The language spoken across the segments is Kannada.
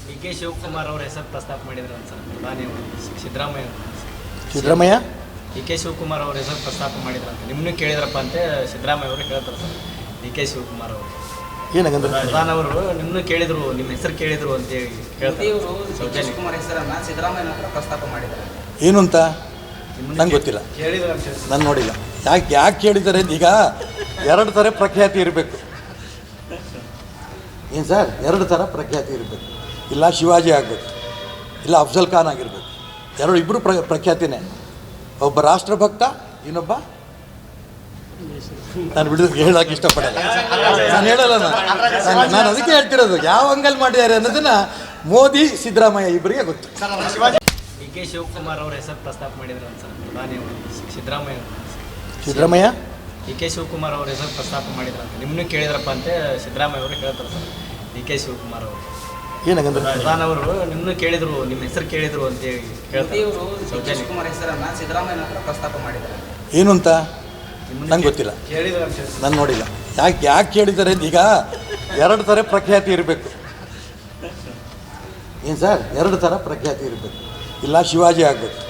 ಡಿ ಕೆ ಶಿವಕುಮಾರ್ ಅವ್ರ ಹೆಸರು ಪ್ರಸ್ತಾಪ ಮಾಡಿದ್ರು ಅಂತ ಸರ್ ಪ್ರಧಾನಿ ಅವರು ಸಿದ್ದರಾಮಯ್ಯ ಡಿ ಕೆ ಶಿವಕುಮಾರ್ ಅವ್ರ ಹೆಸರು ಪ್ರಸ್ತಾಪ ಮಾಡಿದ್ರು ಅಂತ ನಿಮ್ಮನ್ನು ಕೇಳಿದ್ರಪ್ಪ ಅಂತ ಸಿದ್ದರಾಮಯ್ಯ ಅವರು ಹೇಳ್ತಾರೆ ಸರ್. ಡಿ ಕೆ ಶಿವಕುಮಾರ್ ಅವರು ಏನಂದ್ರೆ ಪ್ರಧಾನ ಅವರು ನಿಮ್ಮನ್ನು ಕೇಳಿದ್ರು, ನಿಮ್ಮ ಹೆಸರು ಕೇಳಿದ್ರು ಅಂತ ಹೇಳ್ತಾರೆ. ಶಿವಕುಮಾರ್ ಹೆಸರನ್ನ ಸಿದ್ದರಾಮಯ್ಯ ಹತ್ರ ಪ್ರಸ್ತಾಪ ಮಾಡಿದ್ದಾರೆ. ಏನು ಅಂತ ನಂಗೆ ಗೊತ್ತಿಲ್ಲ, ಕೇಳಿದ್ರು ಅಂತ ಹೇಳಿ ನಾನು ನೋಡಿಲ್ಲ. ಯಾಕೆ ಕೇಳಿದ್ದಾರೆ ಈಗ ಎರಡು ಥರ ಪ್ರಖ್ಯಾತಿ ಇರಬೇಕು. ಏನು ಸರ್, ಎರಡು ಥರ ಪ್ರಖ್ಯಾತಿ ಇರಬೇಕು. ಇಲ್ಲ ಶಿವಾಜಿ ಆಗಬೇಕು, ಇಲ್ಲ ಅಫ್ಜಲ್ ಖಾನ್ ಆಗಿರ್ಬೇಕು. ಇಬ್ಬರು ಪ್ರಖ್ಯಾತಿನೇ. ಒಬ್ಬ ರಾಷ್ಟ್ರಭಕ್ತ, ಇನ್ನೊಬ್ಬ ನಾನು ಹೇಳೋಕೆ ಇಷ್ಟಪಡಲ್ಲ. ನಾನು ಹೇಳಲ್ಲ, ನಾನು ಅದಕ್ಕೆ ಹೇಳ್ತಿರೋದು ಯಾವ ಅಂಗಲ್ ಮಾಡಿದ್ದಾರೆ ಅನ್ನೋದನ್ನು ಮೋದಿ ಸಿದ್ದರಾಮಯ್ಯ ಇಬ್ಬರಿಗೆ ಗೊತ್ತು. ಡಿ ಕೆ ಶಿವಕುಮಾರ್ ಅವ್ರ ಹೆಸರು ಪ್ರಸ್ತಾಪ ಮಾಡಿದ್ರು ಅಂತ ಸರ್ ಪ್ರಧಾನಿ ಅವರು ಸಿದ್ದರಾಮಯ್ಯ ಡಿ ಕೆ ಶಿವಕುಮಾರ್ ಅವ್ರ ಹೆಸರು ಪ್ರಸ್ತಾಪ ಮಾಡಿದ್ರು ಅಂತ ನಿಮ್ಮನ್ನು ಕೇಳಿದ್ರಪ್ಪ ಅಂತ ಸಿದ್ದರಾಮಯ್ಯ ಅವರು ಹೇಳ್ತಾರೆ ಸರ್. ಡಿ ಕೆ ಶಿವಕುಮಾರ್ ಅವರು ಏನಂದ್ರೆ ಪ್ರಧಾನ ಅವರು ನಿಮ್ಮನ್ನು ಕೇಳಿದ್ರು, ನಿಮ್ಮ ಹೆಸರು ಕೇಳಿದ್ರು ಅಂತ ಹೇಳ್ತಾರೆ. ಶಿವಕುಮಾರ್ ಹೆಸರನ್ನ ಸಿದ್ದರಾಮಯ್ಯ ಹತ್ರ ಪ್ರಸ್ತಾಪ ಮಾಡಿದ್ದಾರೆ. ಏನು ಅಂತ ನಂಗೆ ಗೊತ್ತಿಲ್ಲ, ಕೇಳಿದ್ರು ಅಂತ ಹೇಳಿ ನಾನು ನೋಡಿಲ್ಲ. ಯಾಕೆ ಕೇಳಿದ್ದಾರೆ ಈಗ ಎರಡು ಥರ ಪ್ರಖ್ಯಾತಿ ಇರಬೇಕು. ಏನು ಸರ್, ಎರಡು ಥರ ಪ್ರಖ್ಯಾತಿ ಇರಬೇಕು. ಇಲ್ಲ ಶಿವಾಜಿ ಆಗಬೇಕು,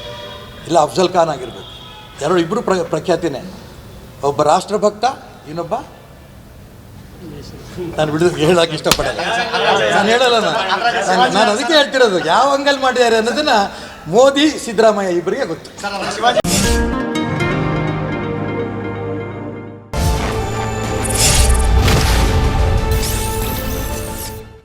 ಇಲ್ಲ ಅಫ್ಜಲ್ ಖಾನ್ ಆಗಿರ್ಬೇಕು. ಇಬ್ಬರು ಪ್ರಖ್ಯಾತಿನೇ. ಒಬ್ಬ ರಾಷ್ಟ್ರಭಕ್ತ, ಇನ್ನೊಬ್ಬ ನಾನು ಹೇಳೋಕೆ ಇಷ್ಟಪಡಲ್ಲ. ನಾನು ಹೇಳಲ್ಲ, ನಾನು ಅದಕ್ಕೆ ಹೇಳ್ತಿರೋದು ಯಾವ ಅಂಗಲ್ ಮಾಡಿದ್ದಾರೆ ಅನ್ನೋದನ್ನು ಮೋದಿ ಸಿದ್ದರಾಮಯ್ಯ ಇಬ್ಬರಿಗೆ ಗೊತ್ತು.